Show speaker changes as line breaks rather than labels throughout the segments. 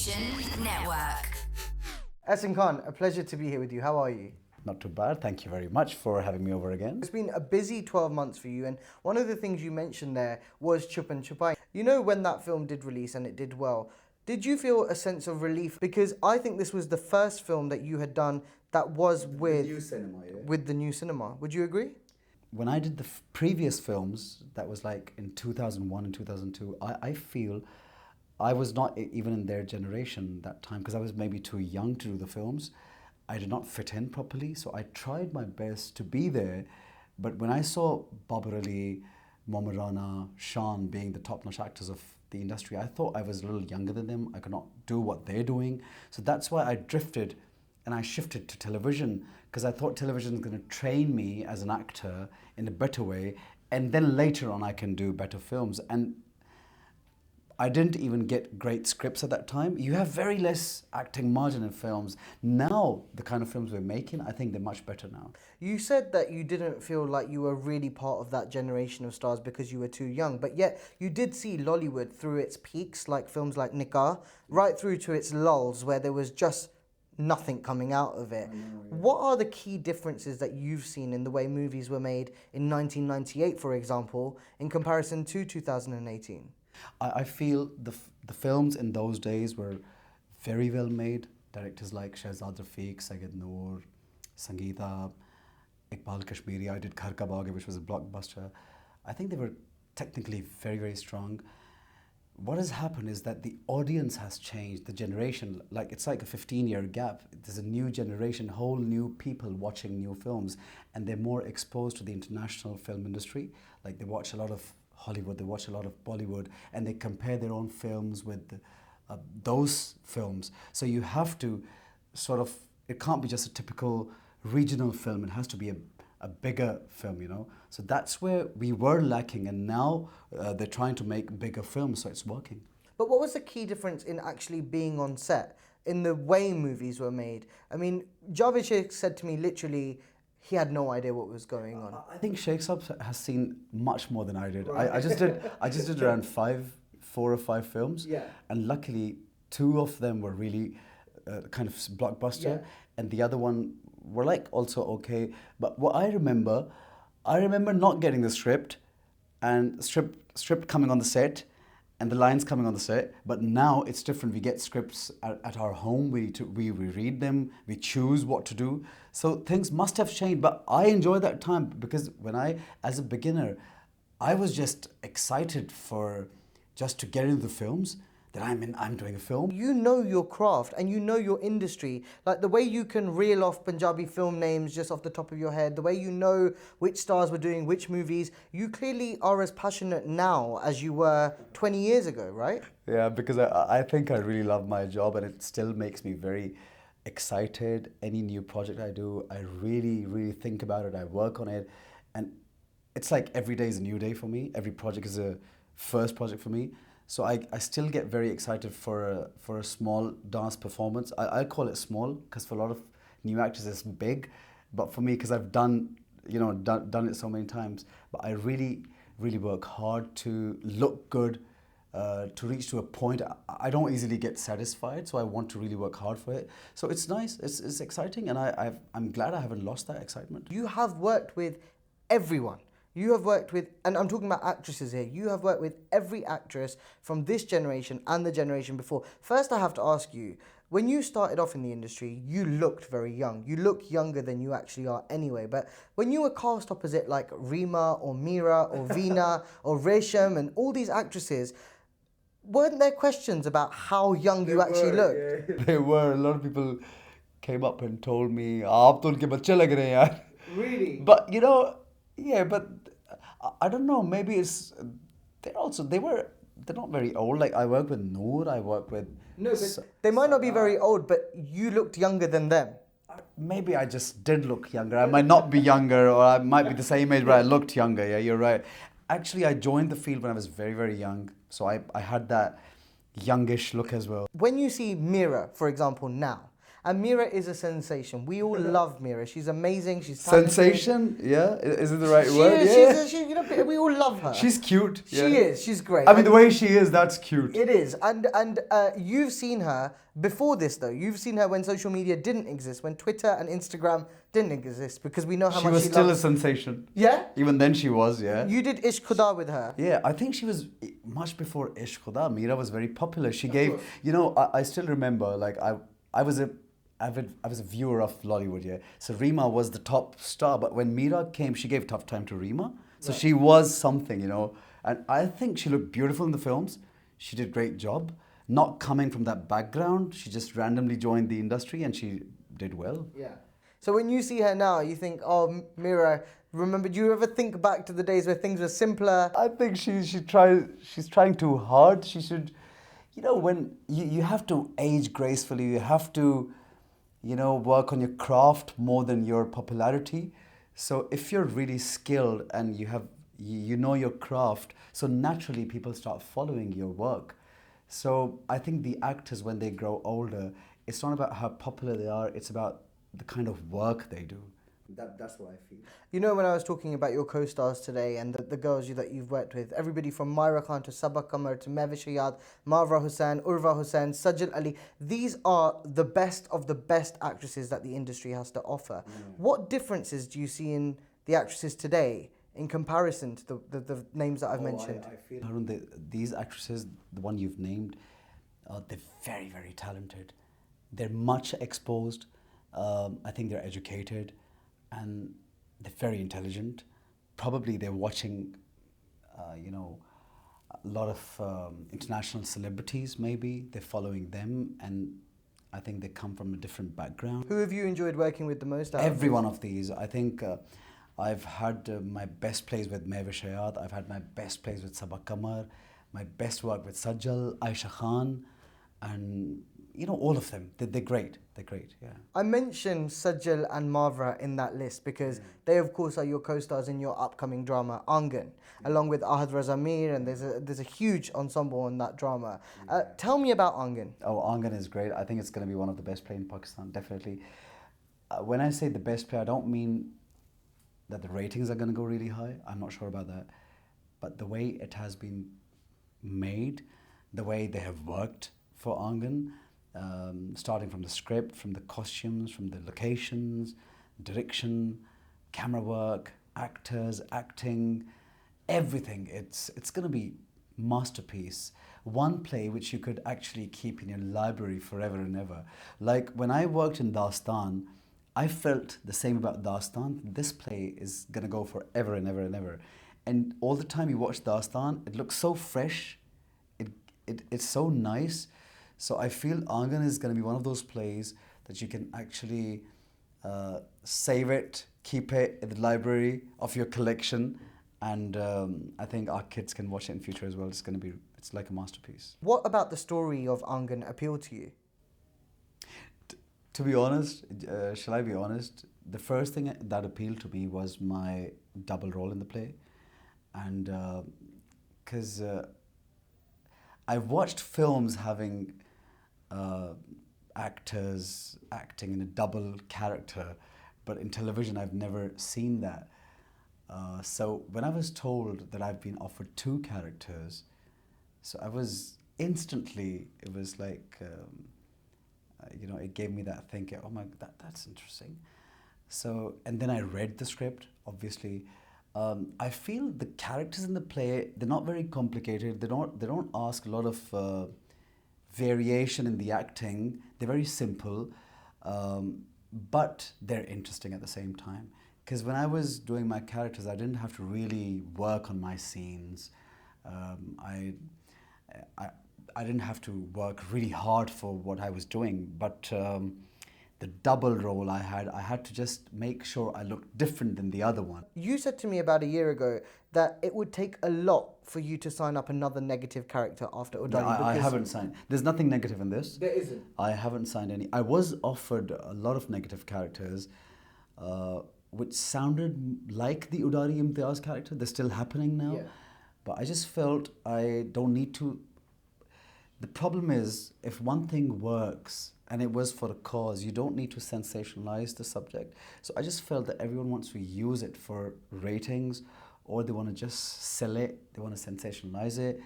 Nation Network.
Ahsan Khan, a pleasure to be here with you. How are you?
Not too bad. Thank you very much for having me over again.
It's been a busy 12 months for you, and one of the things you mentioned there was Chupan Chupai. You know, when that film did release and it did well, did you feel a sense of relief? Because I think this was the first film that you had done that was with
New cinema, yeah.
with the new cinema. Would you agree?
When I did the previous films, that was like in 2001 and 2002, I feel I was not even in their generation that time because I was maybe too young to do the films. I did not fit in properly, so I tried my best to be there. But when I saw Babar Ali, Mohammad Rana, Shan being the top-notch actors of the industry, I thought I was a little younger than them. I could not do what they're doing. So that's why I drifted and I shifted to television because I thought television is going to train me as an actor in a better way. And then later on, I can do better films. And I didn't even get great scripts at that time. You have very less acting margin in films. Now, the kind of films we're making, I think they're much better now.
You said that you didn't feel like you were really part of that generation of stars because you were too young, but yet you did see Lollywood through its peaks, like films like Nikah, right through to its lulls where there was just nothing coming out of it. What are the key differences that you've seen in the way movies were made in 1998, for example, in comparison to 2018?
I feel the films in those days were very well made. Directors like Shahzad Rafiq, Sayyid Noor, Sangeeta, Iqbal Kashmiri. I did Ghar Ka Baag, which was a blockbuster. I think they were technically very, very strong. What has happened is that the audience has changed, the generation, like it's like a 15-year gap. There's a new generation, whole new people watching new films, and they're more exposed to the international film industry. Like they watch a lot of Hollywood, they watch a lot of Bollywood, and they compare their own films with those films. So you have to sort of, it can't be just a typical regional film, it has to be a bigger film, you know. So that's where we were lacking, and now they're trying to make bigger films, so it's working.
But what was the key difference in actually being on set, in the way movies were made? I mean, Javed Sheikh said to me literally, he had no idea what was going on.
I think Sheikh Sab has seen much more than I did.
Right.
I just did around 4 or 5 films,
Yeah.
and luckily 2 of them were really kind of blockbuster,
Yeah.
and the other one were like also okay. But what I remember not getting the script, and script coming on the set, and the lines coming on the set. But now it's different. We get scripts at our home. We read them. We choose what to do. So things must have changed. But I enjoy that time because when as a beginner, I was just excited for just to get into the films. That I'm doing a film.
You know your craft and you know your industry. Like the way you can reel off Punjabi film names just off the top of your head, the way you know which stars were doing which movies, you clearly are as passionate now as you were 20 years ago, right?
Yeah, because I think I really love my job and it still makes me very excited. Any new project I do, I really, really think about it. I work on it. And it's like every day is a new day for me. Every project is a first project for me. So I still get very excited for a small dance performance. I call it small because for a lot of new actors it's big, but for me, because I've done it so many times, but I really, really work hard to look good, to reach to a point. I don't easily get satisfied, so I want to really work hard for it. So it's nice, it's exciting, and I'm glad I haven't lost that excitement.
You have worked with everyone. You have worked with, and I'm talking about actresses here, you have worked with every actress from this generation and the generation before. First, I have to ask you, when you started off in the industry, you looked very young. You look younger than you actually are anyway. But when you were cast opposite like Rima or Mira or Veena or Resham and all these actresses, weren't there questions about how young you actually looked?
Yeah. There were. A lot of people came up and told me, "Aap to unke bacche lag rahe hain yaar."
Really?
But yeah, but I don't know. Maybe it's they're not very old. Like I work with Noor, I work with.
No, but they might not be very old, but you looked younger than them.
Maybe I just did look younger. I might not be younger, or I might be the same age, but I looked younger. Yeah, you're right. Actually, I joined the field when I was very, very young, so I had that youngish look as well.
When you see Mira, for example, now, And Mira is a sensation. We all love Mira. She's amazing. She's talented.
Sensation, yeah, is it the right
She
word?
is.
Yeah.
You know, we all love her.
She's cute. Yeah.
She is. She's great.
I mean, the way she is, that's cute.
It is, and you've seen her before this though. You've seen her when social media didn't exist, when Twitter and Instagram didn't exist, because we know how
She
much
was
she
still
loves.
a sensation.
Yeah.
Even then she was, yeah.
You did Ishq Khuda with her.
Yeah, I think she was much before Ishq Khuda. Mira was very popular. She gave,
course.
you know, I still remember, like I was a viewer of Lollywood, yeah. So Rima was the top star, but when Mira came, she gave tough time to Rima. So she was something, you know. And I think she looked beautiful in the films. She did a great job. Not coming from that background, she just randomly joined the industry and she did well.
Yeah. So when you see her now, you think, oh, Mira, remember, do you ever think back to the days where things were simpler?
I think she's trying too hard. She should, you know, when you have to age gracefully, you have to, you know, work on your craft more than your popularity. So if you're really skilled and you know your craft, so naturally people start following your work. So I think the actors, when they grow older, it's not about how popular they are, it's about the kind of work they do. That's what I feel.
You know, when I was talking about your co-stars today and the girls that you've worked with, everybody from Mira Khan to Sabah Qamar to Mehwish Hayat, Mavra Hussain, Urva Hussain, Sajal Ali, these are the best of the best actresses that the industry has to offer. What differences do you see in the actresses today in comparison to the names that I've mentioned?
I feel, Haroon, these actresses, the one you've named, they're very, very talented. They're much exposed. I think they're educated and they're very intelligent. Probably they're watching, you know, a lot of international celebrities maybe. They're following them and I think they come from a different background.
Who have you enjoyed working with the most?
Every one of these. I think I've had my best plays with Mehwish Hayat. I've had my best plays with Sabah Qamar. My best work with Sajal, Ahsan Khan, and you know, all of them. They're great. They're great, yeah.
I mentioned Sajal and Mavra in that list because they, of course, are your co-stars in your upcoming drama, Aangan, along with Ahad Razamir, and there's a huge ensemble in that drama. Tell me about Aangan.
Oh, Aangan is great. I think it's going to be one of the best plays in Pakistan, definitely. When I say the best play, I don't mean that the ratings are going to go really high. I'm not sure about that. But the way it has been made, the way they have worked for Aangan, starting from the script, from the costumes, from the locations, direction, camera work, actors, acting, everything. It's going to be masterpiece. One play which you could actually keep in your library forever and ever. Like when I worked in Dastan, I felt the same about Dastan. This play is going to go forever and ever and ever. And all the time you watch Dastan, it looks so fresh. It's so nice. So I feel Aangan is going to be one of those plays that you can actually save it, keep it in the library of your collection, and I think our kids can watch it in future as well. It's like a masterpiece.
What about the story of Aangan appealed to you?
To be honest, shall I be honest? The first thing that appealed to me was my double role in the play, and because I've watched films having actors acting in a double character, but in television I've never seen that. So when I was told that I've been offered two characters, so I was instantly, it was like, you know, it gave me that thinking, oh my, that's interesting. So, and then I read the script, obviously. I feel the characters in the play, they're not very complicated. They don't ask a lot of variation in the acting. They're very simple, but they're interesting at the same time. Because when I was doing my characters, I didn't have to really work on my scenes. I didn't have to work really hard for what I was doing, but the double role I had to just make sure I looked different than the other one.
You said to me about a year ago that it would take a lot for you to sign up another negative character after Udari.
No, I haven't signed. There's nothing negative in this.
There isn't.
I haven't signed any. I was offered a lot of negative characters, which sounded like the Udari Imtiaz character. They're still happening now.
Yeah.
But I just felt I don't need to. The problem is, if one thing works and it was for a cause. You don't need to sensationalize the subject. So I just felt that everyone wants to use it for ratings, or they want to just sell it, they want to sensationalize it,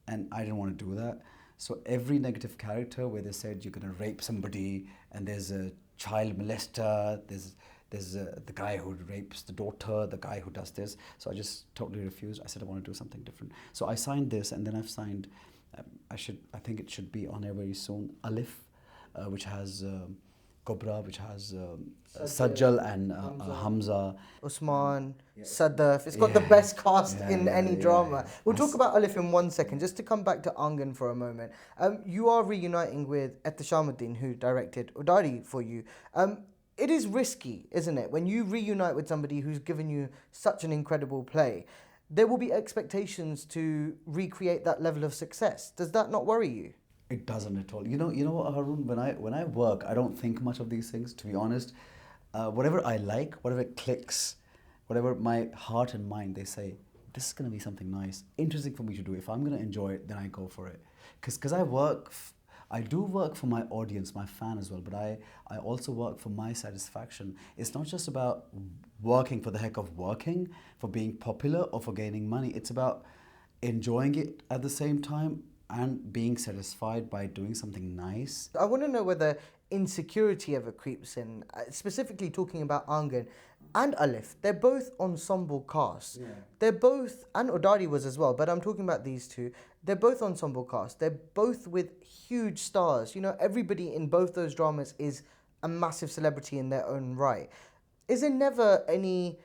and I didn't want to do that. So every negative character where they said you're going to rape somebody, and there's a child molester, there's the guy who rapes the daughter, the guy who does this. So I just totally refused. I said I want to do something different. So I signed this, and then I've signed, I think it should be on air very soon, Alif, which has Cobra, which has Sajjal and Hamza.
Usman, Sadaf. It's got the best cast in any drama. We'll talk about Alif in 1 second. Just to come back to Aangan for a moment. You are reuniting with Ehtishamuddin, who directed Udari for you. It is risky, isn't it? When you reunite with somebody who's given you such an incredible play, there will be expectations to recreate that level of success. Does that not worry you?
It doesn't at all. You know what, Haroon? When I work, I don't think much of these things. To be honest, whatever I like, whatever clicks, whatever my heart and mind, they say this is gonna be something nice, interesting for me to do. If I'm gonna enjoy it, then I go for it. Because I do work for my audience, my fan as well, but I also work for my satisfaction. It's not just about working for the heck of working, for being popular or for gaining money. It's about enjoying it at the same time and being satisfied by doing something nice.
I want to know whether insecurity ever creeps in, specifically talking about Aangan and Alif. They're both ensemble casts.
Yeah.
They're both, and Udari was as well, but I'm talking about these two. They're both ensemble casts. They're both with huge stars. You know, everybody in both those dramas is a massive celebrity in their own right. Is there never any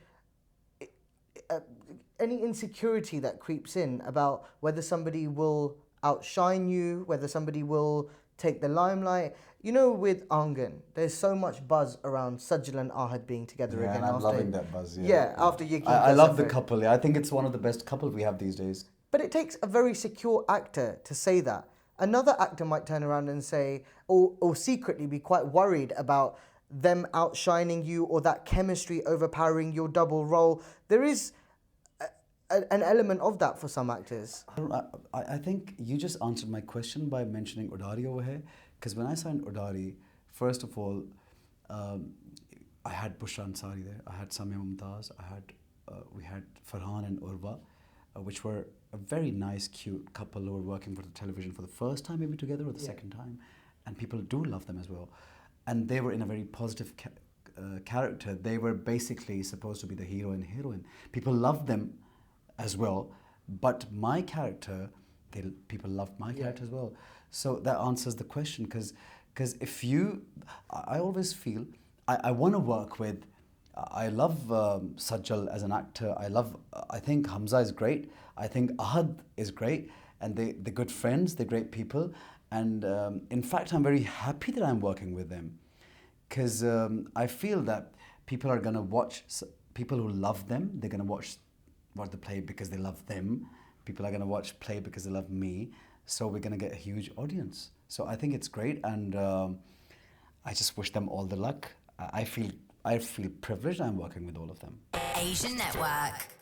insecurity that creeps in about whether somebody will outshine you, whether somebody will take the limelight? You know, with Aangan, there's so much buzz around Sajjal and Ahad being together again.
And I'm loving that buzz.
After Yaqeen.
I love the couple. I think it's one of the best couples we have these days.
But it takes a very secure actor to say that. Another actor might turn around and say, or secretly be quite worried about them outshining you or that chemistry overpowering your double role. There is an element of that for some actors.
I think you just answered my question by mentioning Udari over here. Because when I signed Udari, first of all, I had Bushra Ansari there, I had Samia Mumtaz, we had Farhan and Urwa, which were a very nice, cute couple who were working for the television for the first time maybe together or the second time. And people do love them as well. And they were in a very positive character. They were basically supposed to be the hero and heroine. People loved them as well, but my character, people loved my character as well. So that answers the question, because if you, I always feel, I want to work with, I love Sajjal as an actor. I think Hamza is great. I think Ahad is great, and they're good friends, they're great people. And in fact, I'm very happy that I'm working with them, because I feel that people are going to watch, people who love them, they're going to watch the play because they love them. People are going to watch play because they love me. So we're going to get a huge audience. So I think it's great, and I just wish them all the luck. I feel privileged I'm working with all of them.
Asian Network.